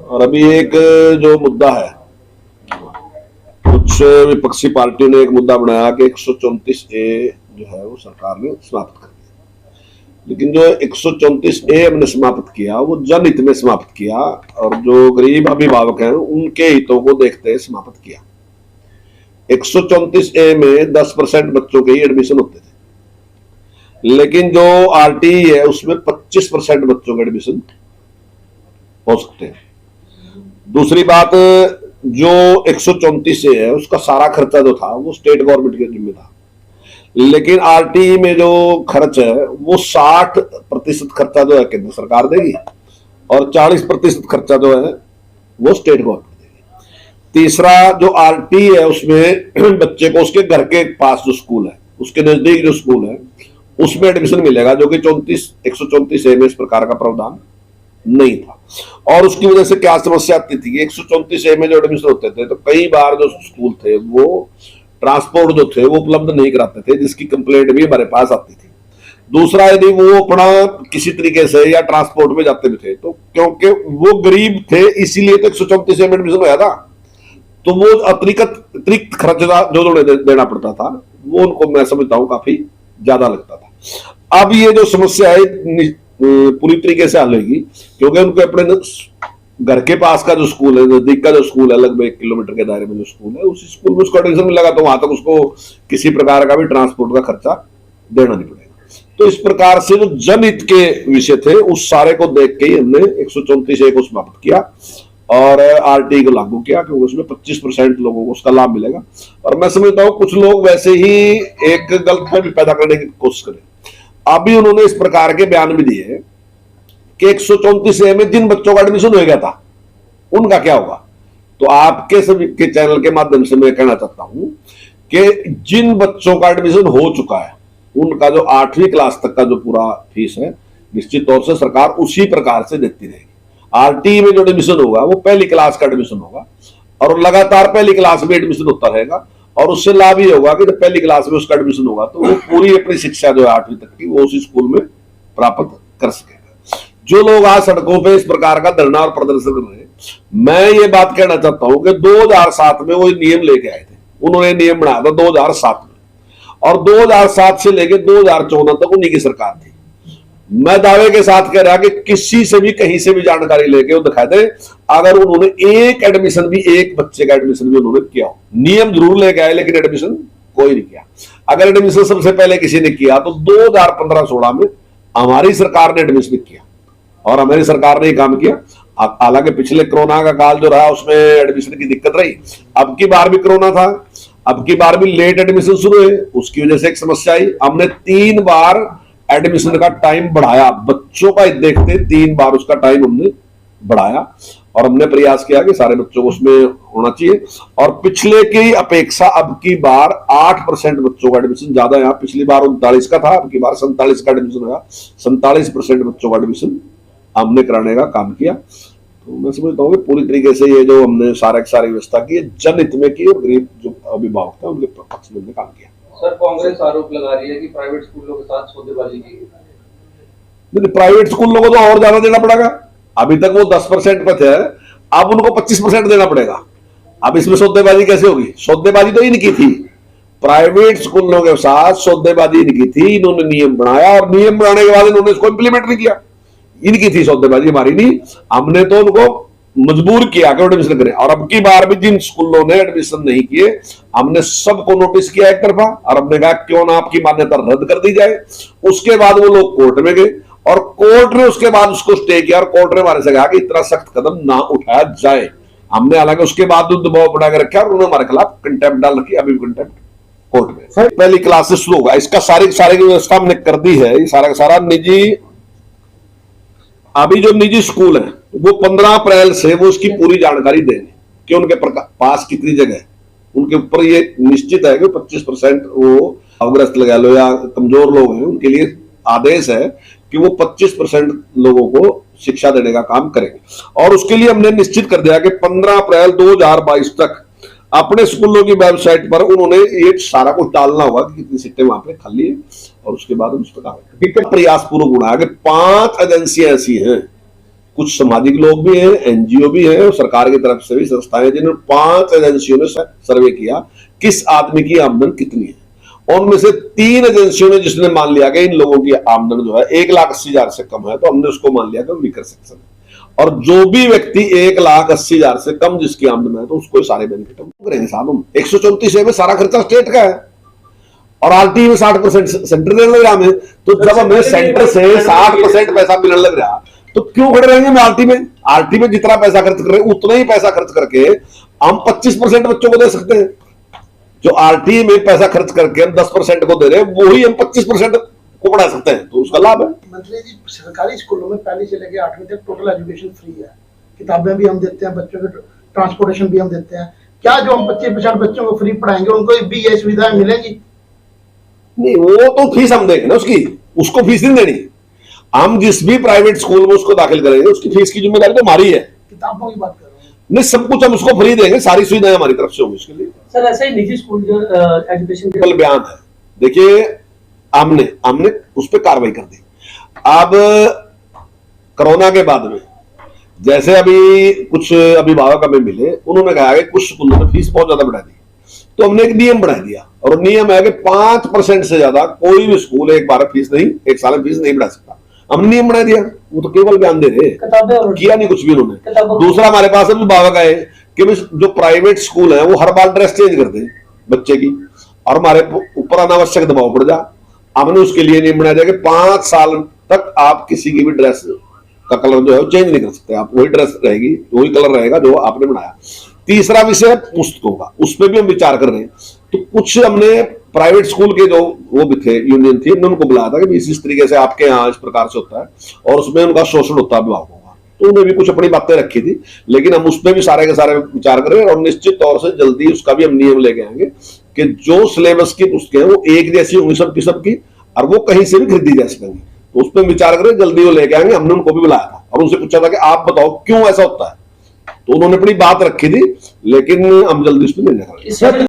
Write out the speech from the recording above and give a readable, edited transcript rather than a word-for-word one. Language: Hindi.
और अभी एक जो मुद्दा है, कुछ विपक्षी पार्टियों ने एक मुद्दा बनाया कि 134A जो है वो सरकार ने समाप्त कर दिया, लेकिन जो 134A हमने समाप्त किया वो जनहित में समाप्त किया और जो गरीब अभिभावक हैं उनके हितों को देखते हुए समाप्त किया। 134A में 10% बच्चों के ही एडमिशन होते थे, लेकिन जो RTE है उसमें 25% बच्चों के एडमिशन हो सकते हैं। दूसरी बात, जो 134A है उसका सारा खर्चा जो था वो स्टेट गवर्नमेंट के जिम्मे था, लेकिन RTE में जो खर्च है वो 60% खर्चा जो है केंद्र सरकार देगी और 40% खर्चा जो है वो स्टेट गवर्नमेंट देगी। तीसरा, जो RTE है उसमें बच्चे को उसके घर के पास जो स्कूल है, उसके नजदीक जो स्कूल है उसमें एडमिशन मिलेगा, जो कि 134A में इस प्रकार का प्रावधान नहीं था। और उसकी वजह से क्या समस्या आती थी कि 134A में जो एडमिशन होते थे तो कई बार जो स्कूल थे वो ट्रांसपोर्ट जो थे वो उपलब्ध नहीं कराते थे, जिसकी कंप्लेंट भी हमारे पास आती थी। दूसरा, यदि वो अपना किसी तरीके से या ट्रांसपोर्ट में जाते भी थे तो क्योंकि वो गरीब थे इसीलिए तो 134A में एडमिशन होया था, तो वो अतिरिक्त खर्च जो देना पड़ता था वो उनको मैं समझता हूँ काफी ज्यादा लगता था। अब ये जो समस्या है पूरी तरीके से हल होगी, क्योंकि उनको अपने घर के पास का जो स्कूल है, नजदीक का जो स्कूल है, लगभग 1 किलोमीटर के दायरे में जो स्कूल है, उसी स्कूल में उसको एडमिशन मिलेगा तो वहां तक उसको किसी प्रकार का भी ट्रांसपोर्ट का खर्चा देना नहीं पड़ेगा। तो इस प्रकार से जो जनहित के विषय थे उस सारे को देख के ही हमने 134A को समाप्त किया और RTE को लागू किया, क्योंकि उसमें 25% लोगों को उसका लाभ मिलेगा। और मैं समझता हूँ कुछ लोग वैसे ही एक गलतफहमी पैदा करने की कोशिश करें। अभी उन्होंने इस प्रकार के बयान भी दिए कि 134A में जिन बच्चों का एडमिशन हो गया था उनका क्या होगा। तो आपके सभी के चैनल के माध्यम से मैं कहना चाहता हूं कि जिन बच्चों का एडमिशन हो चुका है उनका जो 8वीं क्लास तक का जो पूरा फीस है निश्चित तौर से सरकार उसी प्रकार से देती रहेगी। RTE में जो एडमिशन होगा वो पहली क्लास का एडमिशन होगा और लगातार पहली क्लास में एडमिशन होता रहेगा, और उससे लाभ ये होगा कि जब पहली क्लास में उसका एडमिशन होगा तो वो पूरी अपनी शिक्षा जो है 8वीं तक की वो उसी स्कूल में प्राप्त कर सकेगा। जो लोग आज सड़कों पे इस प्रकार का धरना और प्रदर्शन कर रहे हैं, मैं ये बात कहना चाहता हूं कि 2007 में वो नियम लेके आए थे, उन्होंने नियम बनाया था 2007 में, और 2007 से लेकर 2014 तक उन्हीं की सरकार थी। मैं दावे के साथ कह रहा कि किसी से भी कहीं से भी जानकारी लेके वो दिखा दे अगर उन्होंने एक एडमिशन भी, एक बच्चे का एडमिशन भी उन्होंने किया हो। नियम जरूर लेके आए लेकिन एडमिशन कोई नहीं किया। अगर एडमिशन सबसे पहले किसी ने किया तो 2015-16 में हमारी सरकार ने एडमिशन किया और हमारी सरकार ने ही काम किया। हालांकि पिछले कोरोना का काल जो रहा उसमें एडमिशन की दिक्कत रही, अब की बार भी कोरोना था, अब की बार भी लेट एडमिशन शुरू हुए, उसकी वजह से एक समस्या आई। हमने 3 बार एडमिशन का टाइम बढ़ाया, बच्चों का देखते 3 बार उसका टाइम हमने बढ़ाया और हमने प्रयास किया कि सारे बच्चों को उसमें होना चाहिए। और पिछले की अपेक्षा अब की बार 8% बच्चों का एडमिशन ज्यादा, यहाँ पिछली बार 39 का था, अब की बार 47 का एडमिशन हुआ। 47% बच्चों का एडमिशन हमने कराने का काम किया। तो मैं समझता हूँ कि पूरी तरीके से ये जो हमने सारी व्यवस्था की जनहित में की और गरीब जो अभिभावक थे उनके पक्ष में काम किया। सर, कांग्रेस आरोप लगा रही है कि प्राइवेट स्कूलों के साथ सौदेबाजी की गई। प्राइवेट स्कूलों को तो और ज्यादा देना पड़ेगा। अभी तक वो 10% पे थे, अब उनको 25% देना पड़ेगा। अब इसमें सौदेबाजी कैसे होगी? सौदेबाजी तो इनकी थी, प्राइवेट स्कूलों के साथ सौदेबाजी इनकी थी। इन्होंने नियम बनाया और नियम बनाने के बाद इन्होंने इसको इंप्लीमेंट नहीं किया। इनकी थी सौदेबाजी, हमारी नहीं। हमने तो उनको मजबूर किया कि एडमिशन करें। और अब की बार भी जिन स्कूलों ने एडमिशन नहीं किए हमने सबको नोटिस किया एक तरफा और हमने कहा क्यों ना आपकी मान्यता रद्द कर दी जाए। उसके बाद वो लोग कोर्ट में गए और कोर्ट ने उसके बाद उसको स्टे किया और कोर्ट ने हमारे से कहा कि इतना सख्त कदम ना उठाया जाए। हमने हालांकि उसके बाद दबाव बढ़ा के रखा और उन्होंने हमारे खिलाफ कंटेम्प्ट डाल रखी, अभी भी कंटेम्प्ट कोर्ट में। पहली क्लास से शुरू होगा, इसका सारी व्यवस्था हमने कर दी है। सारा निजी, अभी जो निजी स्कूल है वो 15 अप्रैल से वो उसकी पूरी जानकारी देंगे कि उनके पास कितनी जगह है। उनके ऊपर ये निश्चित है कि 25% वो अवग्रस्त लगा लो या कमजोर लोग हैं, उनके लिए आदेश है कि वो 25% लोगों को शिक्षा देने का काम करेंगे। और उसके लिए हमने निश्चित कर दिया कि 15 अप्रैल 2022 तक अपने स्कूलों की वेबसाइट पर उन्होंने ये सारा कुछ डालना होगा कि कितनी सीटें वहां पे खाली है और उसके बाद उस पर प्रयास पूर्वक उड़ा कि 5 एजेंसियां ऐसी हैं, कुछ सामाजिक लोग भी हैं, एनजीओ भी हैं और सरकार की तरफ से भी संस्थाएं हैं, जिन्होंने 5 एजेंसियों ने सर्वे किया किस आदमी की आमदन कितनी है। और उनमें से 3 एजेंसियों ने जिसने मान लिया कि इन लोगों की आमदन जो है 1,80,000 से कम है, तो हमने उसको मान लिया कि वीकर सेक्शन है। और जो भी व्यक्ति 1,80,000 से कम जिसकी आमदन है, तो उसको सारे बेनिफिट हम करेंगे साहब। हम 134 में सारा खर्चा स्टेट का है और आरटी में 60% सेंटर देने लग रहा हमें। तो जब हमें सेंटर से 60% पैसा मिलने लग रहा, तो क्यों खड़े रहेंगे हम आरटी में? आरटी में जितना पैसा खर्च कर रहे हैं उतना ही पैसा खर्च करके हम 25% बच्चों को दे सकते हैं। जो आरटी में पैसा खर्च करके हम 10% को दे रहे हैं, वही हम 25% को बढ़ा सकते हैं, तो उसका लाभ है। मंत्री जी, सरकारी स्कूलों में पहली से लेकर 8वीं तक टोटल एजुकेशन फ्री है, किताबें भी हम देते हैं, बच्चों के ट्रांसपोर्टेशन भी हम देते हैं। क्या जो हम 25% बच्चों को फ्री पढ़ाएंगे उनको भी ये सुविधाएं मिलेंगी? नहीं, वो तो फीस हम देंगे ना उसकी, उसको फीस नहीं देनी। हम जिस भी प्राइवेट स्कूल में उसको दाखिल करेंगे उसकी फीस की जिम्मेदारी तो हमारी है। किताबों की बात कर रहे हैं। नहीं, सब कुछ हम उसको फ्री देंगे, सारी सुविधाएं हमारी तरफ से होंगी उसके लिए। सर ऐसा ही निजी स्कूल जो एजुकेशन केवल बयान है। देखिए, हमने उस पर कार्रवाई कर दी। अब कोरोना के बाद में जैसे अभी कुछ अभिभावक हमें मिले, उन्होंने कहा कि कुछ स्कूलों ने फीस बहुत ज्यादा बढ़ा दी, तो हमने एक नियम बना दिया और नियम है कि 5% से ज्यादा कोई भी स्कूल एक बार फीस नहीं, एक साल में फीस नहीं बढ़ा सकता। हमने नियम बना दिया। वो तो केवल बयान दे रहे, किया नहीं कुछ भी उन्होंने। दूसरा, हमारे पास अभिभावक आए कि जो प्राइवेट स्कूल है वो हर बार ड्रेस चेंज कर दे बच्चे की और हमारे ऊपर अनावश्यक दबाव पड़ जा। हमने उसके लिए नियम बना दिया कि 5 साल तक आप किसी की भी ड्रेस का कलर जो है वो चेंज नहीं कर सकते। आप वही ड्रेस रहेगी, वही कलर रहेगा जो आपने बनाया। तीसरा विषय है पुस्तकों का, उस पर भी हम विचार कर रहे हैं। तो कुछ हमने प्राइवेट स्कूल के जो वो भी थे, यूनियन थी, हमने उनको बुलाया था कि इस तरीके से आपके यहाँ इस प्रकार से होता है और उसमें उनका शोषण होता है अभिभावकों का। तो उन्हें भी कुछ अपनी बातें रखी थी, लेकिन हम उसमें भी सारे के सारे विचार कर रहे हैं और निश्चित तौर से जल्दी उसका भी हम नियम लेके आएंगे कि जो सिलेबस की पुस्तकें वो एक जैसी होंगी सबकी और वो कहीं से भी खरीदी जा सकेंगी। तो उस पर विचार करें, जल्दी वो लेके आएंगे। हमने उनको भी बुलाया था और उनसे पूछा था कि आप बताओ क्यों ऐसा होता है, तो उन्होंने अपनी बात रखी थी, लेकिन हम जल्दी उस पर नहीं जाएंगे।